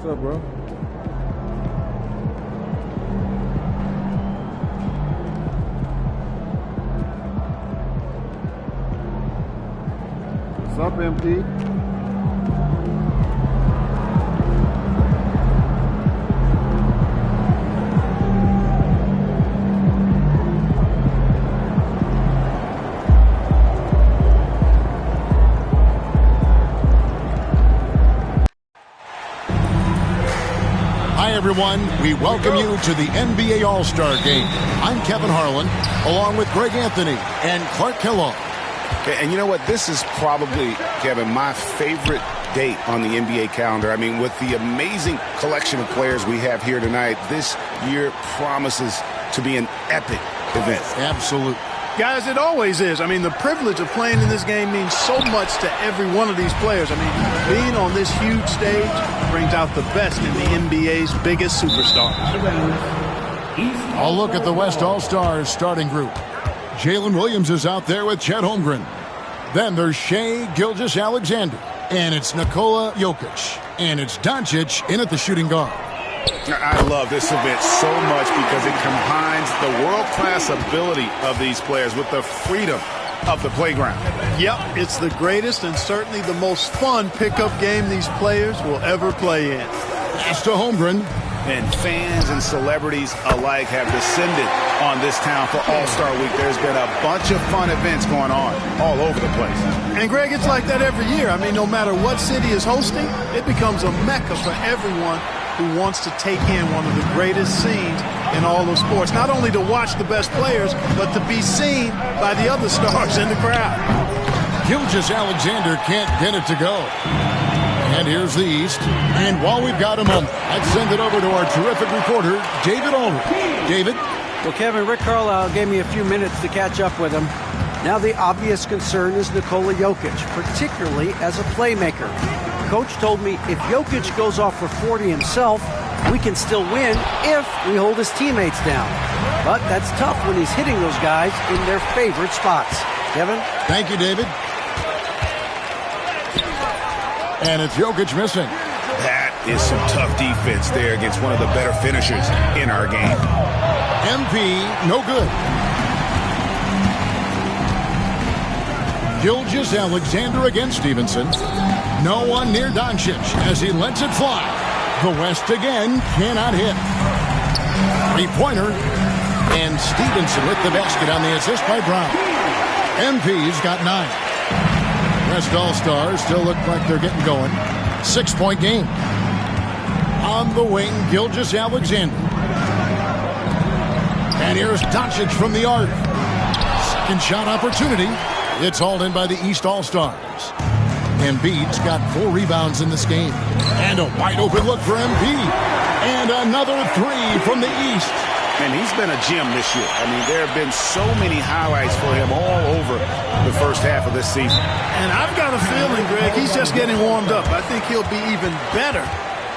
What's up, bro? What's up, MP? Hi, everyone. We welcome you to the NBA All-Star Game. I'm Kevin Harlan, along with Greg Anthony and Clark Kellogg. And you know what? This is probably, Kevin, my favorite date on the NBA calendar. I mean, with the amazing collection of players we have here tonight, this year promises to be an epic event. Absolutely. Guys, it always is. I mean, the privilege of playing in this game means so much to every one of these players. I mean, being on this huge stage brings out the best in the NBA's biggest superstars. I'll look at the West All-Stars starting group. Jalen Williams is out there with Chet Holmgren. Then there's Shai Gilgeous-Alexander. And it's Nikola Jokic. And it's Doncic in at the shooting guard. I love this event so much because it combines the world-class ability of these players with the freedom of the playground. Yep, it's the greatest and certainly the most fun pickup game these players will ever play in. Pass to Holmgren. And fans and celebrities alike have descended on this town for All-Star Week. There's been a bunch of fun events going on all over the place. And, Greg, it's like that every year. I mean, no matter what city is hosting, it becomes a mecca for everyone who wants to take in one of the greatest scenes in all of sports. Not only to watch the best players, but to be seen by the other stars in the crowd. Gilgeous-Alexander can't get it to go. And here's the East. And while we've got a moment, let's send it over to our terrific reporter, David Aldridge. David? Well, Kevin, Rick Carlisle gave me a few minutes to catch up with him. Now the obvious concern is Nikola Jokic, particularly as a playmaker. Coach told me if Jokic goes off for 40 himself, we can still win if we hold his teammates down. But that's tough when he's hitting those guys in their favorite spots. Kevin? Thank you, David. And it's Jokic missing. That is some tough defense there against one of the better finishers in our game. MP, no good. Gilgeous-Alexander against Stevenson. No one near Doncic as he lets it fly. The West again cannot hit. Three-pointer. And Stevenson with the basket on the assist by Brown. MP's got 9. West All-Stars still look like they're getting going. 6-point game. On the wing, Gilgeous-Alexander. And here's Doncic from the arc. Second shot opportunity. It's hauled in by the East All-Stars. Embiid's got 4 rebounds in this game. And a wide open look for Embiid. And another 3 from the East. And he's been a gem this year. I mean, there have been so many highlights for him all over the first half of this season. And I've got a feeling, Greg, he's just getting warmed up. I think he'll be even better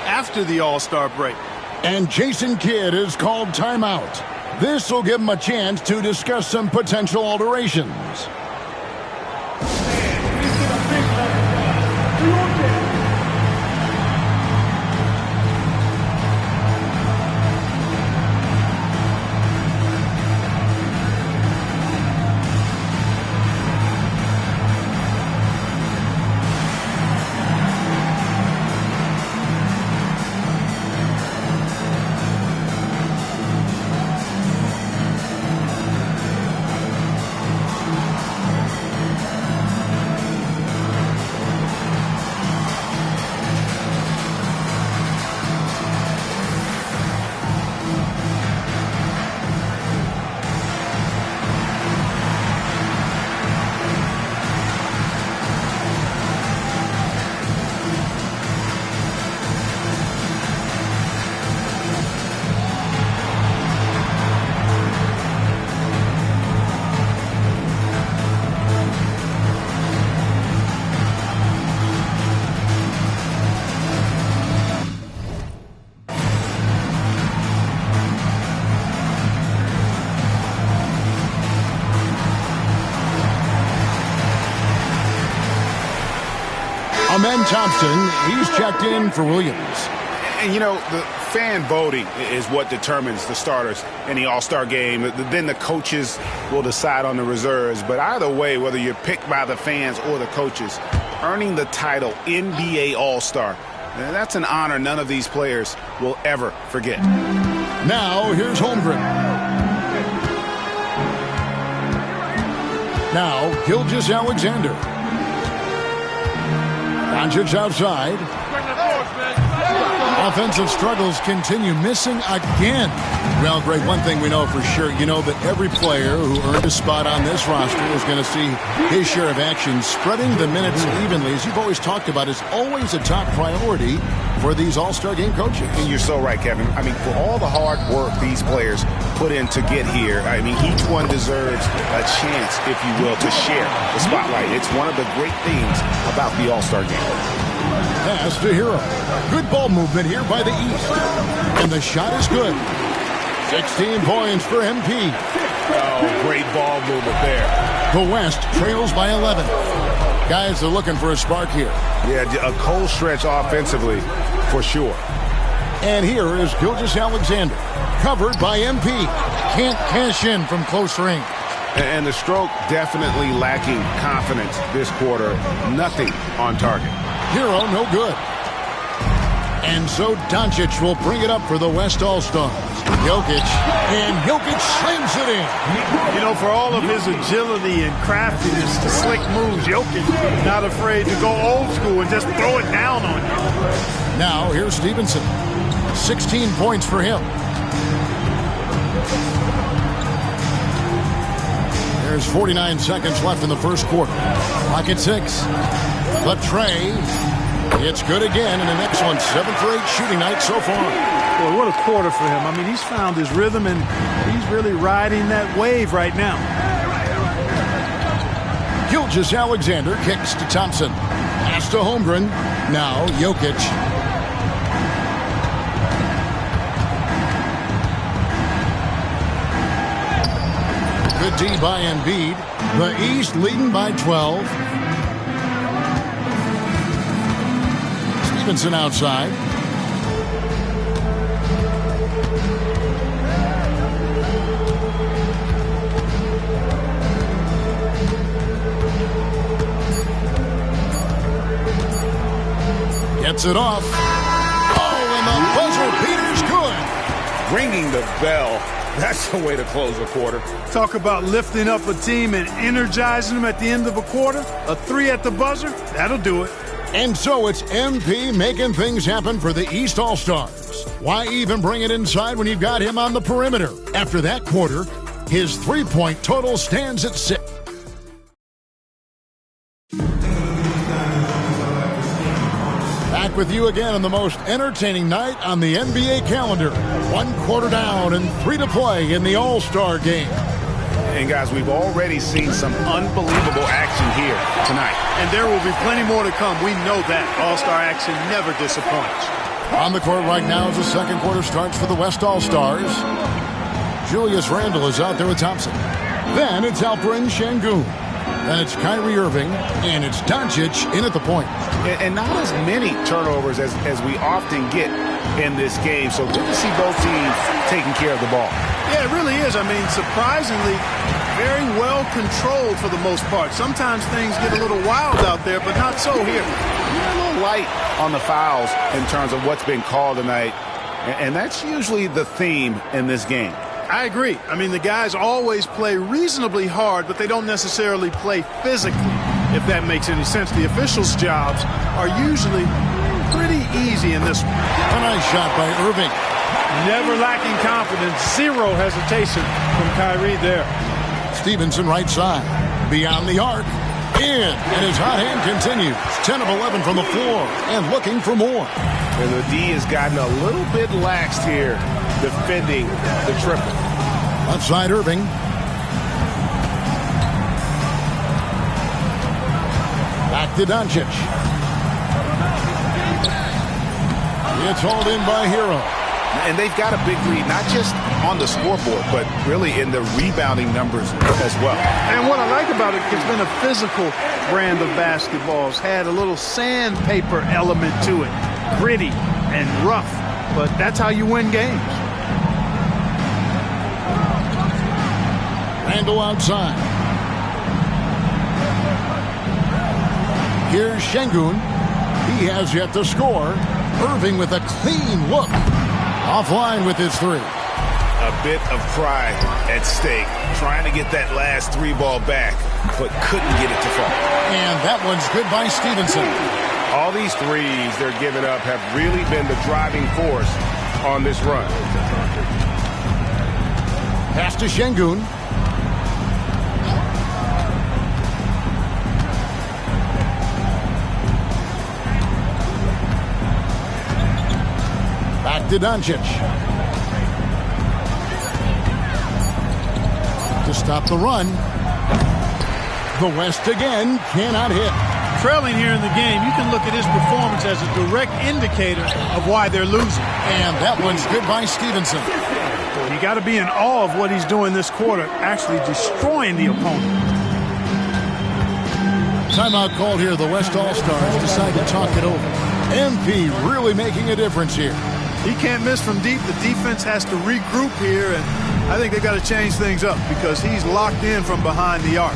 after the All-Star break. And Jason Kidd is called timeout. This will give him a chance to discuss some potential alterations. Amen Thompson, he's checked in for Williams. And, you know, the fan voting is what determines the starters in the All-Star game. Then the coaches will decide on the reserves. But either way, whether you're picked by the fans or the coaches, earning the title NBA All-Star, that's an honor none of these players will ever forget. Now, here's Holmgren. Now, Gilgeous-Alexander. Doncic outside. Offensive struggles continue, missing again. Well, Greg, one thing we know for sure, you know that every player who earned a spot on this roster is going to see his share of action. Spreading the minutes evenly, as you've always talked about, is always a top priority for these All-Star game coaches. And you're so right, Kevin. I mean, for all the hard work these players put in to get here, I mean, each one deserves a chance, if you will, to share the spotlight. It's one of the great things about the All-Star game. Pass to Hero. Good ball movement here by the East. And the shot is good. 16 points for MP. Oh, great ball movement there. The West trails by 11. Guys are looking for a spark here. Yeah, a cold stretch offensively for sure. And here is Gilgeous-Alexander. Covered by MP. Can't cash in from close range. And the stroke definitely lacking confidence this quarter. Nothing on target. Hero, no good. And so Doncic will bring it up for the West All-Stars. Jokic, and Jokic slams it in. You know, for all of his agility and craftiness, the slick moves, Jokic not afraid to go old school and just throw it down on you. Now, here's Stevenson. 16 points for him. There's 49 seconds left in the first quarter. Clock at 6. But Trey, it's good again in an excellent 7 for 8 shooting night so far. Boy, what a quarter for him. I mean, he's found his rhythm, and he's really riding that wave right now. Gilgeous-Alexander kicks to Thompson. Pass to Holmgren. Now Jokic. Good D by Embiid. The East leading by 12. Stevenson outside. Gets it off. Oh, and the buzzer beater's good. Ringing the bell. That's the way to close a quarter. Talk about lifting up a team and energizing them at the end of a quarter. A 3 at the buzzer, that'll do it. And so it's MP making things happen for the East All-Stars. Why even bring it inside when you've got him on the perimeter? After that quarter, his three-point total stands at 6. Back with you again on the most entertaining night on the NBA calendar. 1 quarter down and 3 to play in the All-Star game. And guys, we've already seen some unbelievable action here tonight. And there will be plenty more to come. We know that. All-Star action never disappoints. On the court right now as the second quarter starts for the West All-Stars. Julius Randle is out there with Thompson. Then it's Alperen Sengun. Then it's Kyrie Irving. And it's Doncic in at the point. And not as many turnovers as we often get in this game. So good to see both teams taking care of the ball. Yeah, it really is. I mean, surprisingly, very well controlled for the most part. Sometimes things get a little wild out there, but not so here. You're a little light on the fouls in terms of what's been called tonight. And that's usually the theme in this game. I agree. I mean, the guys always play reasonably hard, but they don't necessarily play physically, if that makes any sense. The officials' jobs are usually pretty easy in this one. A nice shot by Irving. Never lacking confidence. Zero hesitation from Kyrie there. Stevenson right side. Beyond the arc. In. And his hot hand continues. 10 of 11 from the floor. And looking for more. And the D has gotten a little bit laxed here defending the triple. Left side Irving. Back to Doncic. It's hauled in by Hero. And they've got a big lead, not just on the scoreboard, but really in the rebounding numbers as well. And what I like about it, it's been a physical brand of basketball. It's had a little sandpaper element to it. Gritty and rough, but that's how you win games. Randle outside. Here's Şengün. He has yet to score. Irving with a clean look. Offline with his three. A bit of pride at stake. Trying to get that last three ball back, but couldn't get it to fall. And that one's good by Stevenson. All these threes they're giving up have really been the driving force on this run. Pass to Şengün. Back to Doncic. To stop the run. The West again cannot hit. Trailing here in the game, you can look at his performance as a direct indicator of why they're losing. And that one's good by Stevenson. You got to be in awe of what he's doing this quarter, actually destroying the opponent. Timeout called here. The West All-Stars decide to talk it over. MP really making a difference here. He can't miss from deep. The defense has to regroup here, and I think they got to change things up because he's locked in from behind the arc.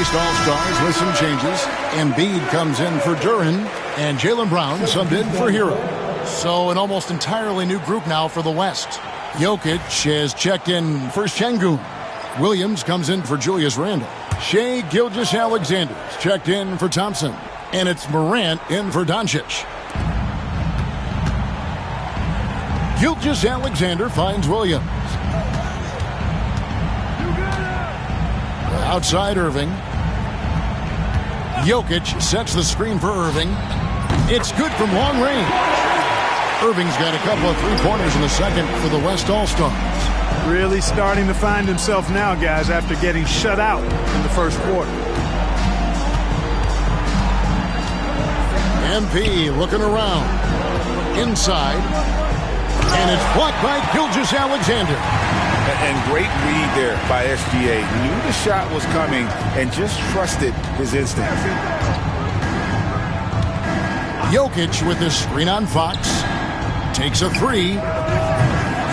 All-Stars with some changes. Embiid comes in for Duren, and Jaylen Brown subbed in for Hero. So an almost entirely new group now for the West. Jokic has checked in for Şengün. Williams comes in for Julius Randle. Shai Gilgeous-Alexander's checked in for Thompson. And it's Morant in for Doncic. Gilgeous-Alexander finds Williams. Outside Irving. Jokic sets the screen for Irving. It's good from long range. Irving's got a couple of three-pointers in the second for the West All-Stars. Really starting to find himself now, guys, after getting shut out in the first quarter. MP looking around. Inside. And it's blocked by Gilgeous-Alexander. And great read there by SGA. Knew the shot was coming and just trusted his instincts. Jokic with his screen on Fox. Takes a three.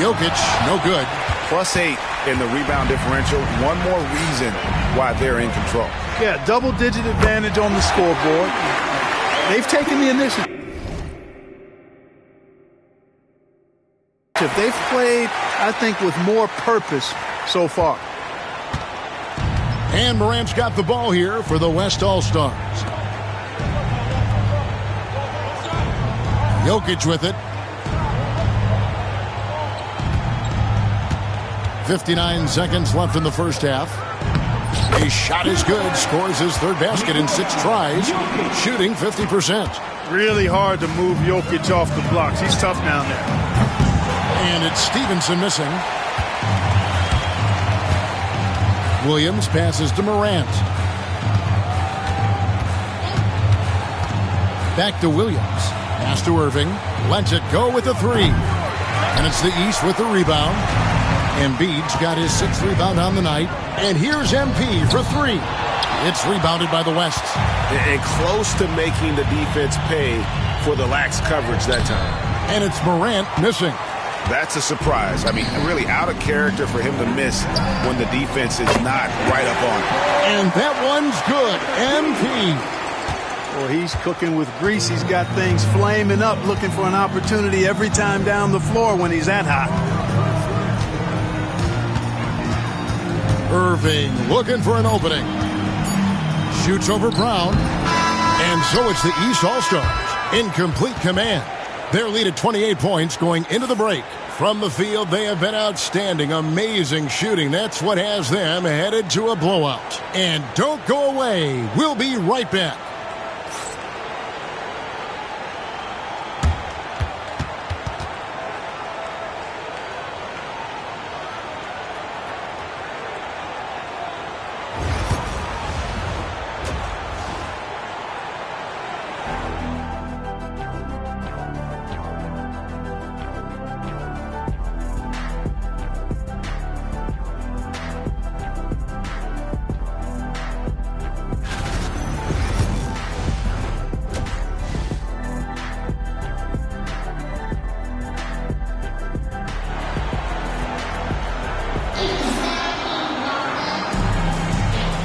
Jokic, no good. +8 in the rebound differential. One more reason why they're in control. Yeah, double-digit advantage on the scoreboard. They've taken the initiative. They've played, I think, with more purpose so far. And Morant's got the ball here for the West All-Stars. Jokic with it. 59 seconds left in the first half. His shot is good. Scores his third basket in 6 tries. Shooting 50%. Really hard to move Jokic off the blocks. He's tough down there. And it's Stevenson missing. Williams passes to Morant. Back to Williams. Pass to Irving. Lets it go with a three. And it's the East with the rebound. Embiid's got his 6th rebound on the night. And here's MP for three. It's rebounded by the West. And close to making the defense pay for the lax coverage that time. And it's Morant missing. That's a surprise. I mean, really out of character for him to miss when the defense is not right up on him. And that one's good. MP. Well, he's cooking with grease. He's got things flaming up, looking for an opportunity every time down the floor when he's that hot. Irving looking for an opening. Shoots over Brown. And so it's the East All-Stars in complete command. Their lead at 28 points going into the break. From the field, they have been outstanding. Amazing shooting. That's what has them headed to a blowout. And don't go away. We'll be right back.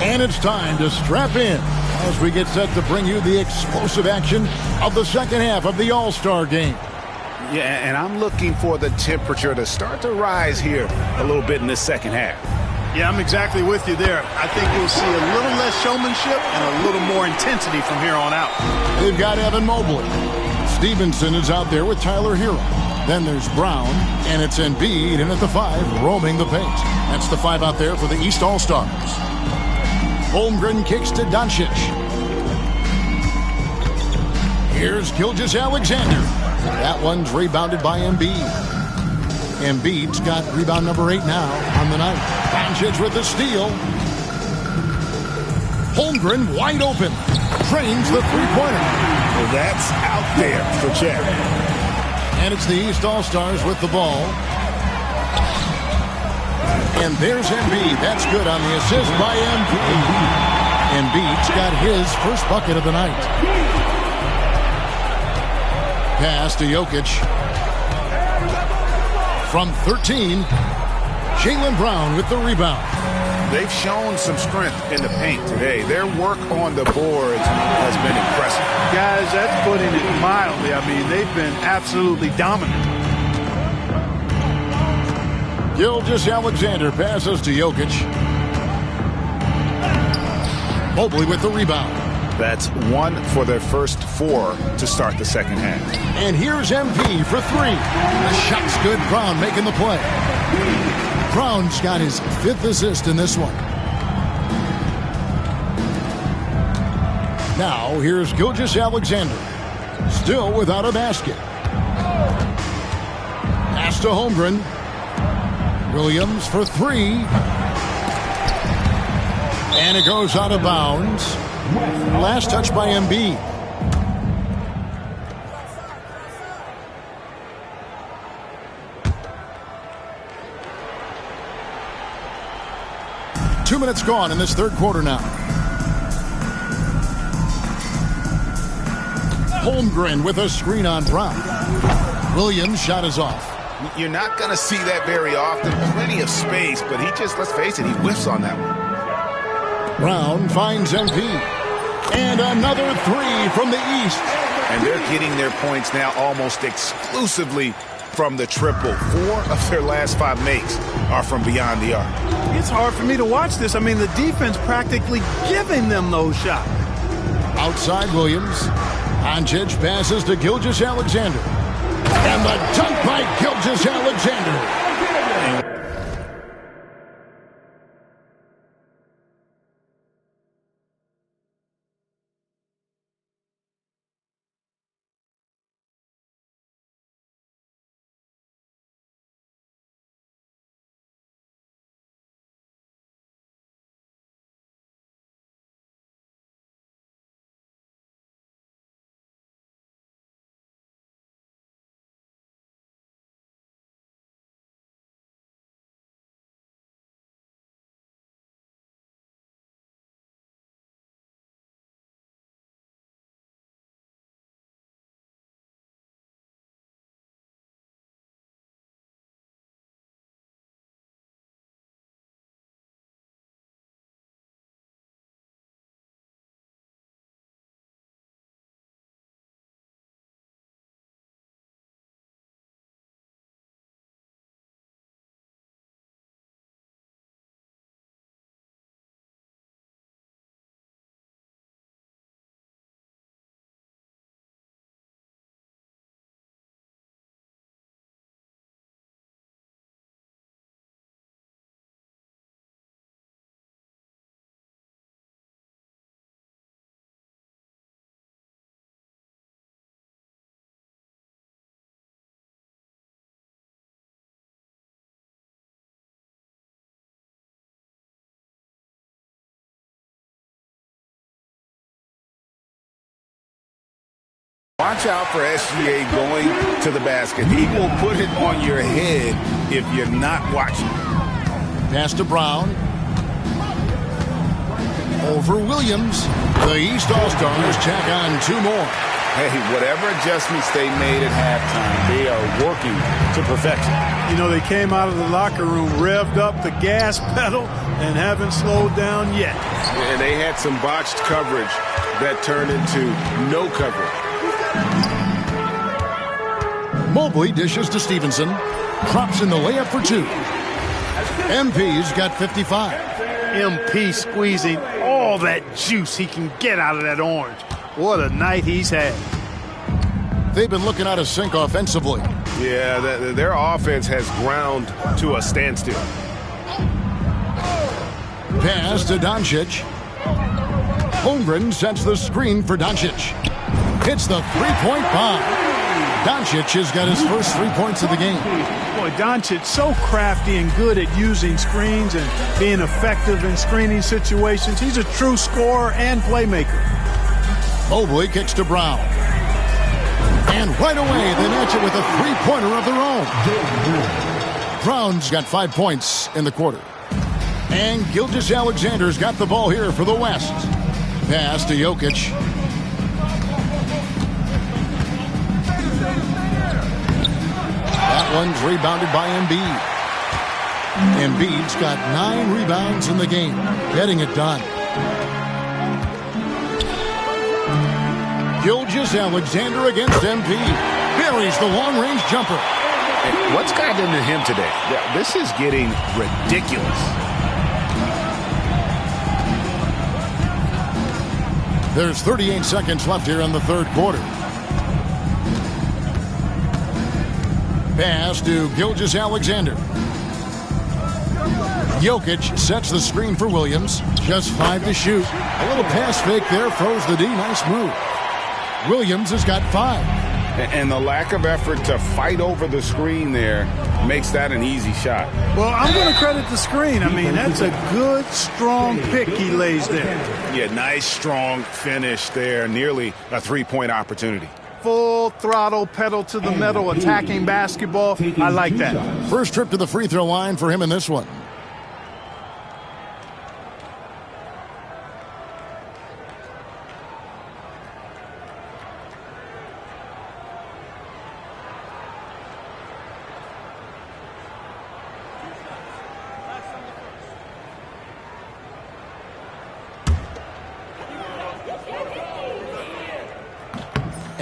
And it's time to strap in as we get set to bring you the explosive action of the second half of the All-Star game. Yeah, and I'm looking for the temperature to start to rise here a little bit in this second half. Yeah, I'm exactly with you there. I think we'll see a little less showmanship and a little more intensity from here on out. They've got Evan Mobley. Stevenson is out there with Tyler Hero. Then there's Brown, and it's Embiid in at the 5, roaming the paint. That's the 5 out there for the East All-Stars. Holmgren kicks to Doncic. Here's Gilgeous-Alexander. That one's rebounded by Embiid. Embiid's got rebound number 8 now on the night. Doncic with the steal. Holmgren wide open. Trains the three-pointer. Well, that's out there for Chet. And it's the East All-Stars with the ball. And there's Embiid. That's good on the assist by Embiid. Embiid's got his first bucket of the night. Pass to Jokic. From 13, Jaylen Brown with the rebound. They've shown some strength in the paint today. Their work on the boards has been impressive. Guys, that's putting it mildly. I mean, they've been absolutely dominant. Gilgeous-Alexander passes to Jokic. Mobley with the rebound. That's 1 for their first 4 to start the second half. And here's MP for 3. The shot's good. Brown making the play. Brown's got his 5th assist in this one. Now here's Gilgeous-Alexander. Still without a basket. Pass to Holmgren. Williams for 3. And it goes out of bounds. Last touch by Embiid. Two minutes gone in this third quarter now. Holmgren with a screen on Brown. Williams' shot is off. You're not going to see that very often. Plenty of space, but he just, let's face it, he whiffs on that one. Brown finds MP. And another 3 from the East. And they're getting their points now almost exclusively from the triple. 4 of their last 5 makes are from beyond the arc. It's hard for me to watch this. I mean, the defense practically giving them those shots. Outside Williams. Doncic passes to Gilgeous-Alexander. And the dunk by Gilgeous-Alexander. Watch out for SGA going to the basket. He will put it on your head if you're not watching. Pass to Brown. Over Williams. The East All-Stars check on 2 more. Hey, whatever adjustments they made at halftime, they are working to perfection. You know, they came out of the locker room, revved up the gas pedal, and haven't slowed down yet. And they had some botched coverage that turned into no coverage. Mobley dishes to Stevenson. Drops in the layup for 2. MP's got 55. MP squeezing all that juice he can get out of that orange. What a night he's had. They've been looking out of sync offensively. Yeah, their offense has ground to a standstill. Pass to Doncic. Holmgren sets the screen for Doncic. Hits the three-point bomb. Doncic has got his first 3 points of the game. Boy, Doncic so crafty and good at using screens and being effective in screening situations. He's a true scorer and playmaker. Mobley kicks to Brown. And right away, they match it with a three-pointer of their own. Brown's got 5 points in the quarter. And Gilgeous-Alexander's got the ball here for the West. Pass to Jokic. That one's rebounded by Embiid. Embiid's got 9 rebounds in the game, getting it done. Gilgeous-Alexander against MP. Buries the long-range jumper. And what's gotten into him today? Yeah, this is getting ridiculous. There's 38 seconds left here in the third quarter. Pass to Gilgeous-Alexander. Jokic sets the screen for Williams. Just 5 to shoot. A little pass fake there, throws the D. Nice move. Williams has got 5. And the lack of effort to fight over the screen there makes that an easy shot. Well, I'm going to credit the screen. I mean, that's a good, strong pick he lays there. Yeah, nice, strong finish there. Nearly a three-point opportunity. Full throttle, pedal to the metal, attacking basketball. I like that. First trip to the free throw line for him in this one.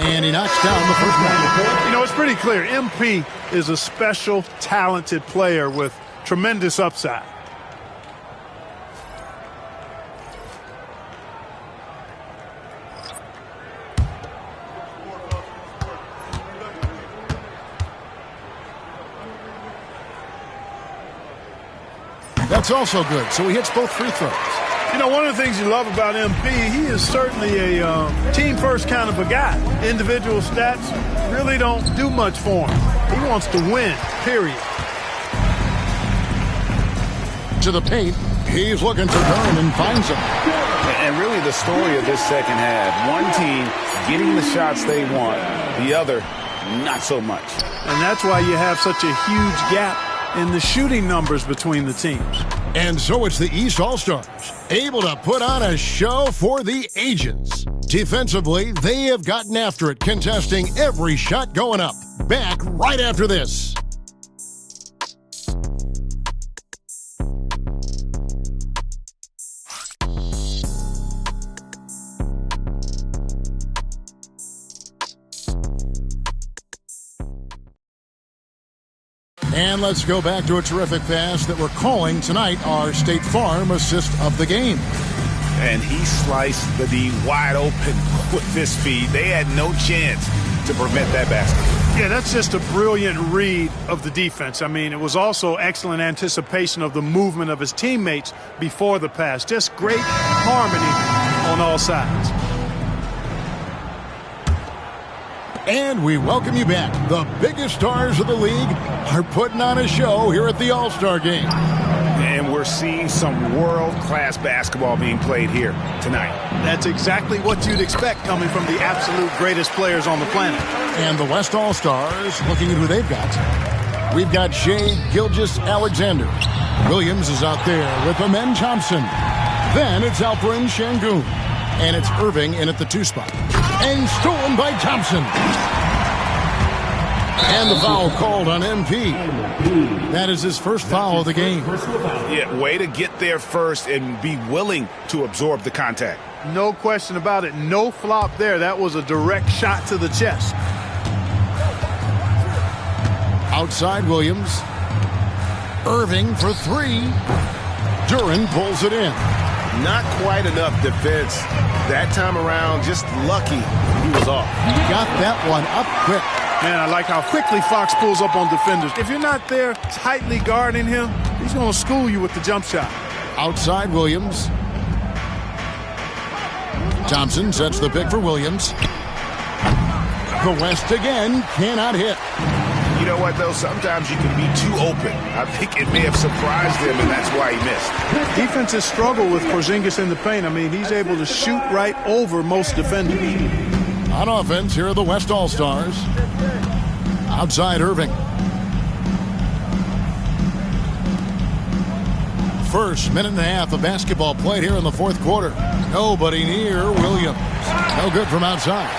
And he knocks down the first one. You know, it's pretty clear. MP is a special, talented player with tremendous upside. That's also good. So he hits both free throws. You know, one of the things you love about MP, he is certainly a team-first kind of a guy. Individual stats really don't do much for him. He wants to win, period. To the paint, he's looking for Durham and finds him. And really the story of this second half, one team getting the shots they want, the other not so much. And that's why you have such a huge gap in the shooting numbers between the teams. And so it's the East All-Stars, able to put on a show for the ages. Defensively, they have gotten after it, contesting every shot going up. Back right after this. And let's go back to a terrific pass that we're calling tonight our State Farm assist of the game. And he sliced the D wide open with this feed. They had no chance to prevent that basket. Yeah, that's just a brilliant read of the defense. I mean, it was also excellent anticipation of the movement of his teammates before the pass. Just great harmony on all sides. And we welcome you back. The biggest stars of the league are putting on a show here at the All-Star Game. And we're we're seeing some world-class basketball being played here tonight. That's exactly what you'd expect coming from the absolute greatest players on the planet. And the West All-Stars, looking at who they've got. We've got Shai Gilgeous-Alexander. Williams is out there with Amen Thompson. Then it's Alperen Sengun. And it's Irving in at the 2 spot. And stolen by Thompson. And the foul called on MP. That is his first foul of the game. Yeah, way to get there first and be willing to absorb the contact. No question about it. No flop there. That was a direct shot to the chest. Outside Williams. Irving for 3. Duren pulls it in. Not quite enough defense that time around. Just lucky he was off. Got that one up quick. Man, I like how quickly Fox pulls up on defenders. If you're not there tightly guarding him, he's going to school you with the jump shot. Outside Williams. Thompson sets the pick for Williams. The West again cannot hit. You know what, though? Sometimes you can be too open. I think it may have surprised him, and that's why he missed. Defenses struggle with Porzingis in the paint. I mean, he's able to shoot right over most defenders. On offense, here are the West All-Stars. Outside Irving. First minute and a half of basketball played here in the 4th quarter. Nobody near Williams. No good from outside.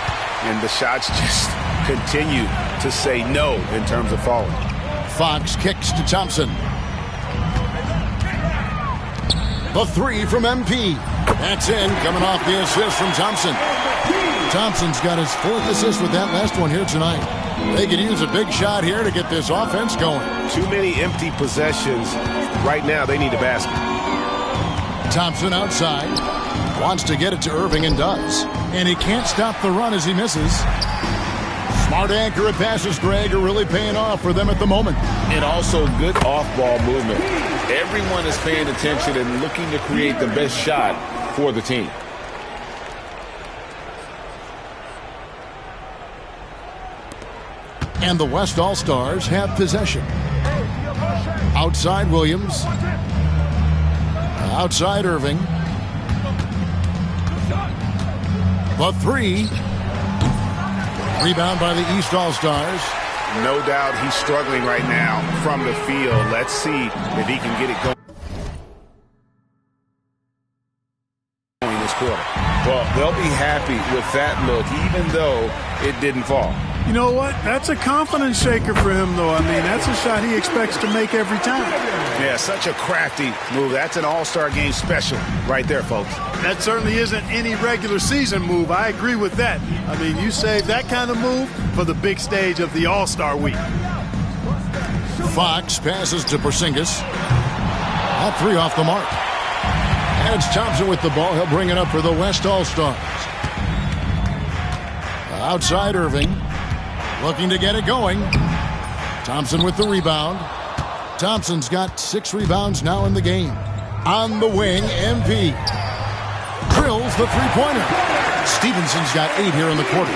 And the shots just continue to say no in terms of falling. Fox kicks to Thompson. The 3 from MP. That's in, coming off the assist from Thompson. Thompson's got his 4th assist with that last one here tonight. They could use a big shot here to get this offense going. Too many empty possessions. Right now, they need a basket. Thompson outside. Wants to get it to Irving and does. And he can't stop the run as he misses. Smart, accurate passes, Greg, are really paying off for them at the moment. And also good off-ball movement. Everyone is paying attention and looking to create the best shot for the team. And the West All-Stars have possession. Outside Williams. Outside Irving. The 3. Rebound by the East All-Stars. No doubt he's struggling right now from the field. Let's see if he can get it going this quarter. Well, they'll be happy with that look, even though it didn't fall. You know what? That's a confidence shaker for him, though. I mean, that's a shot he expects to make every time. Yeah, such a crafty move. That's an all-star game special right there, folks. That certainly isn't any regular season move. I agree with that. I mean, you save that kind of move for the big stage of the All-Star week. Fox passes to Porzingis. All 3 off the mark. And it's Thompson with the ball. He'll bring it up for the West All-Stars. Outside Irving. Looking to get it going. Thompson with the rebound. Thompson's got 6 rebounds now in the game. On the wing, MP. Drills the 3-pointer. Stevenson's got 8 here in the quarter.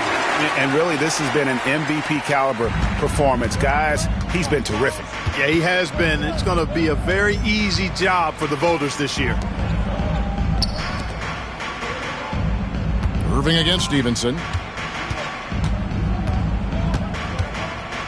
And really, this has been an MVP caliber performance. Guys, he's been terrific. Yeah, he has been. It's going to be a very easy job for the voters this year. Irving against Stevenson.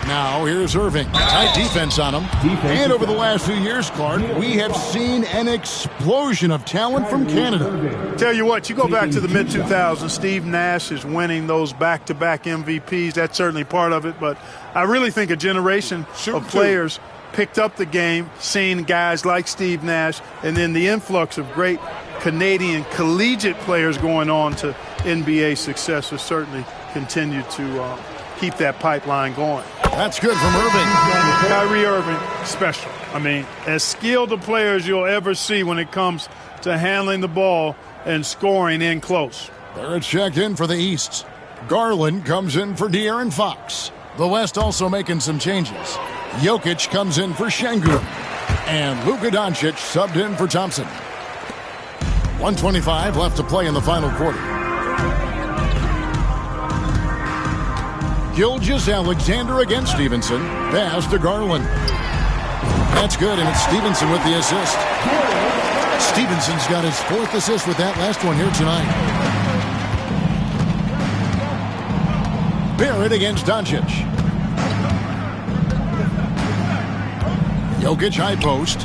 Now, here's Irving. Tight defense on him. And over the last few years, Clark, we have seen an explosion of talent from Canada. Tell you what, you go back to the mid-2000s, Steve Nash is winning those back-to-back MVPs. That's certainly part of it. But I really think a generation of players picked up the game, seeing guys like Steve Nash, and then the influx of great Canadian collegiate players going on to NBA success has certainly continued to keep that pipeline going. That's good from Irving. Kyrie Irving, special. I mean, as skilled a player as you'll ever see when it comes to handling the ball and scoring in close. They're checked in for the East. Garland comes in for De'Aaron Fox. The West also making some changes. Jokic comes in for Sengun. And Luka Doncic subbed in for Thompson. 1:25 left to play in the final quarter. Gilgeous-Alexander against Stevenson. Pass to Garland. That's good, and it's Stevenson with the assist. Stevenson's got his 4th assist with that last one here tonight. Barrett against Doncic. Jokic high post.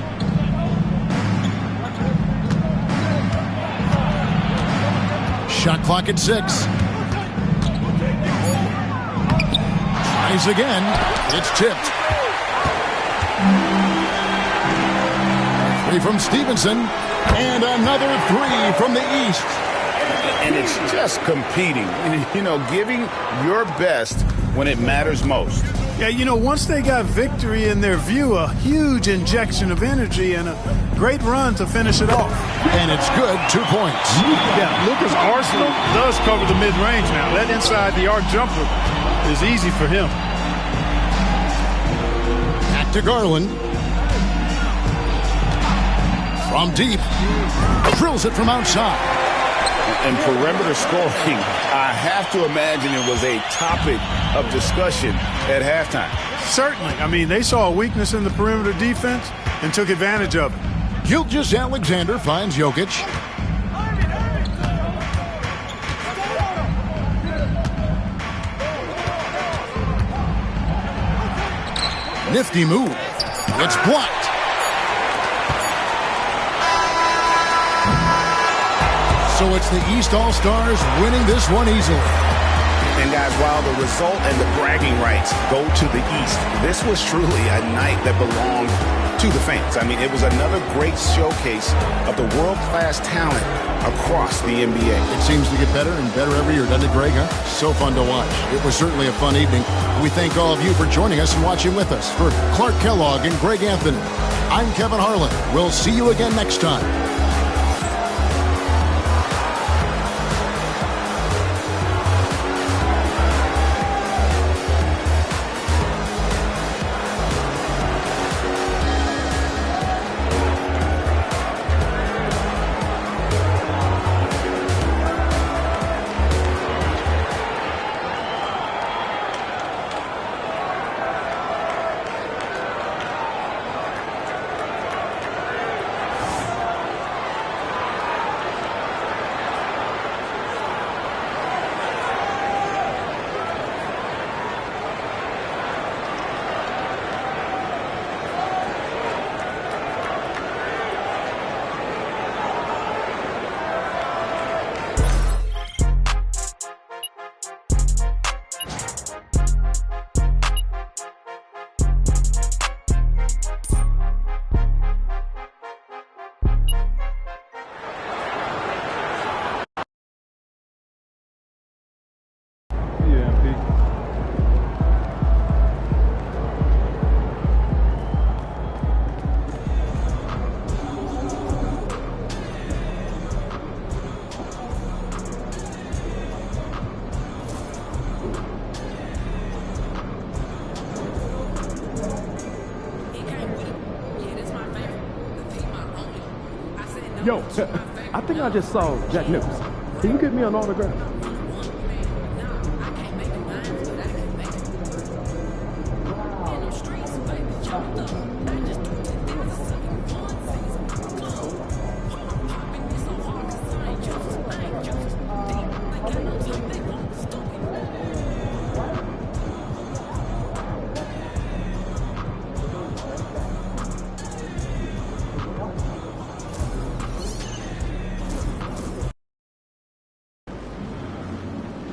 Shot clock at 6. Tries again. It's tipped. 3 from Stevenson. And another 3 from the East. And it's just competing, you know, giving your best when it matters most. Yeah, you know, once they got victory in their view, a huge injection of energy and a great run to finish it off. And it's good, 2 points. Yeah, Luka's arsenal does cover the mid-range now. That inside the arc jumper is easy for him. Back to Garland. From deep. Drills it from outside. And perimeter scoring, I have to imagine it was a topic of discussion at halftime. Certainly. I mean, they saw a weakness in the perimeter defense and took advantage of it. Gilgeous-Alexander finds Jokic. Nifty move. It's blocked. So it's the East All-Stars winning this one easily. And guys, while the result and the bragging rights go to the East, this was truly a night that belonged to the fans. I mean, it was another great showcase of the world-class talent across the NBA. It seems to get better and better every year, doesn't it, Greg? Huh? So fun to watch. It was certainly a fun evening. We thank all of you for joining us and watching with us. For Clark Kellogg and Greg Anthony, I'm Kevin Harlan. We'll see you again next time. Yo, I think I just saw Jack Nicholson. Can you get me an autograph?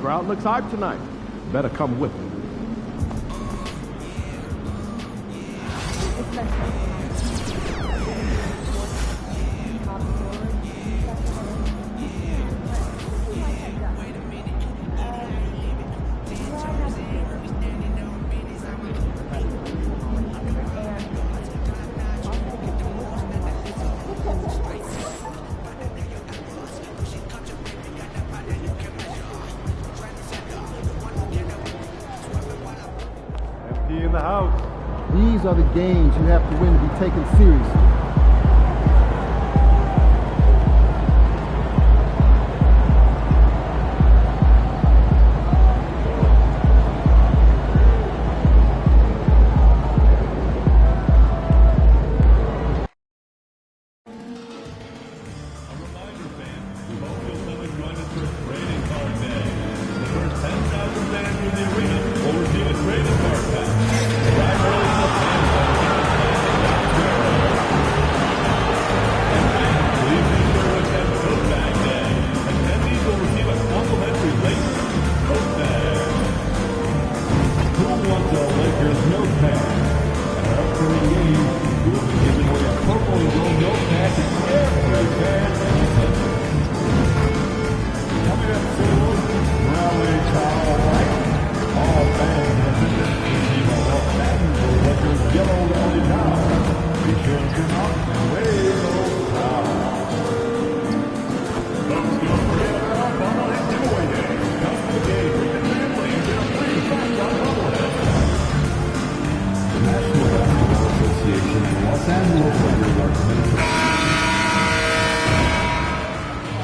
Crowd looks hyped tonight. Better come with me. In the house. These are the games you have to win to be taken seriously.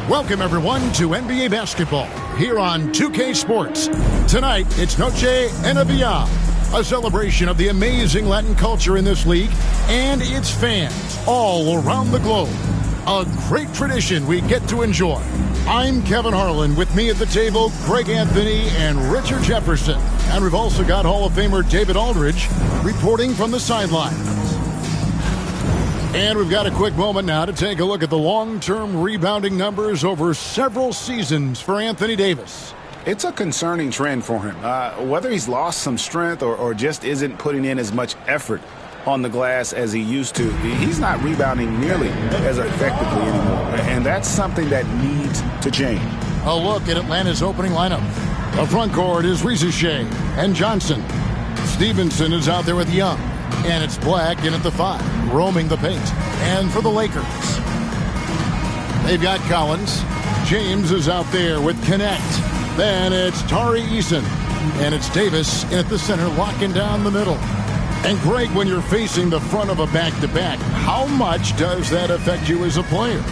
Welcome, everyone, to NBA basketball here on 2K Sports. Tonight, it's Noche Enavia, a celebration of the amazing Latin culture in this league and its fans all around the globe. A great tradition we get to enjoy. I'm Kevin Harlan. With me at the table, Greg Anthony and Richard Jefferson. And we've also got Hall of Famer David Aldridge reporting from the sideline. And we've got a quick moment now to take a look at the long-term rebounding numbers over several seasons for Anthony Davis. It's a concerning trend for him. Whether he's lost some strength or just isn't putting in as much effort on the glass as he used to, he's not rebounding nearly as effectively anymore. And that's something that needs to change. A look at Atlanta's opening lineup. The front court is Rizuche and Johnson. Stevenson is out there with Young. And it's Black in at the 5, roaming the paint. And for the Lakers, they've got Collins. James is out there with Connect. Then it's Tari Eason. And it's Davis in at the center, locking down the middle. And Greg, when you're facing the front of a back-to-back, how much does that affect you as a player?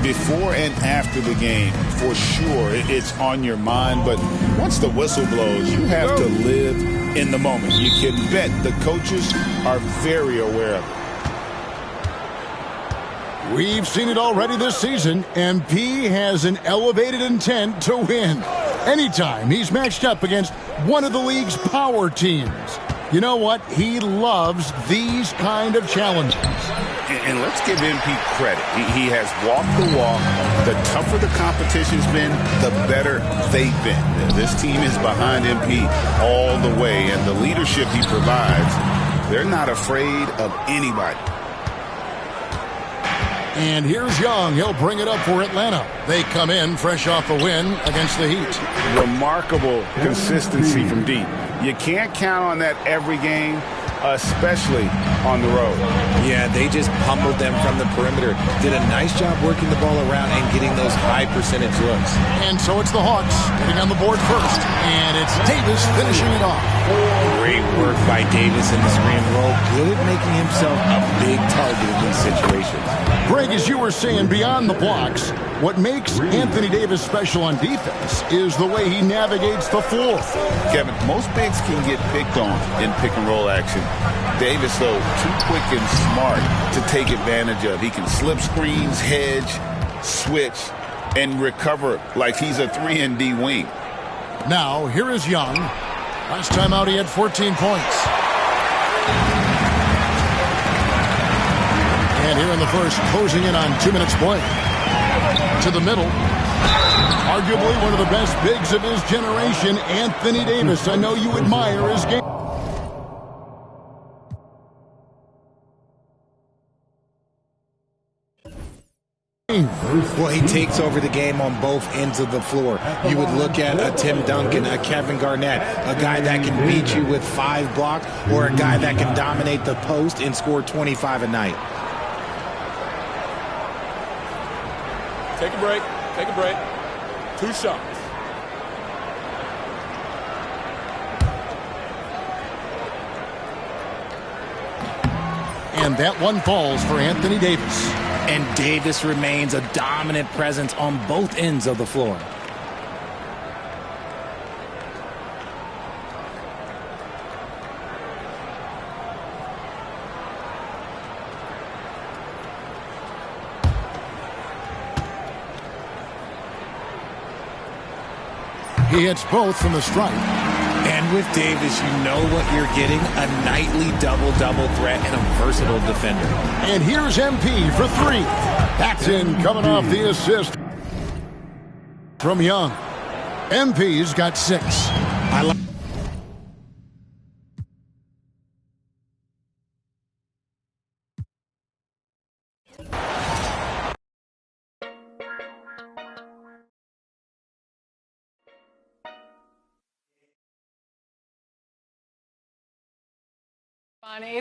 Before and after the game, for sure, it's on your mind. But once the whistle blows, you have to live in the moment. You can bet the coaches are very aware of it. We've seen it already this season. MP has an elevated intent to win. Anytime he's matched up against one of the league's power teams. You know what? He loves these kind of challenges. And let's give MP credit. He has walked the walk. The tougher the competition's been, the better they've been. This team is behind MP all the way, and the leadership he provides, they're not afraid of anybody. And here's Young. He'll bring it up for Atlanta. They come in fresh off a win against the Heat. Remarkable consistency from deep. You can't count on that every game, especially on the road. Yeah, they just pummeled them from the perimeter. Did a nice job working the ball around and getting those high percentage looks. And so it's the Hawks getting on the board first. And it's Davis finishing it off. Great work by Davis in the screen roll. Good at making himself a big target in these situations. Greg, as you were saying, beyond the blocks, what makes Anthony Davis special on defense is the way he navigates the floor. Kevin, most bigs can get picked on in pick-and-roll action. Davis, though, too quick and smart to take advantage of. He can slip screens, hedge, switch, and recover like he's a 3-and-D wing. Now, here is Young. Last time out, he had 14 points. And here in the first, closing in on 2 minutes play. To the middle. Arguably one of the best bigs of his generation, Anthony Davis. I know you admire his game. Well, he takes over the game on both ends of the floor. You would look at a Tim Duncan, a Kevin Garnett, a guy that can beat you with 5 blocks, or a guy that can dominate the post and score 25 a night. Take a break. Take a break. 2 shots. And that one falls for Anthony Davis. And Davis remains a dominant presence on both ends of the floor. He hits both from the stripe. And with Davis, you know what you're getting, a nightly double-double threat and a versatile defender. And here's MP for three. That's in, coming off the assist from Young. MP's got 6. I like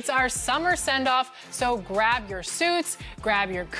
It's our summer send-off, so grab your suits, grab your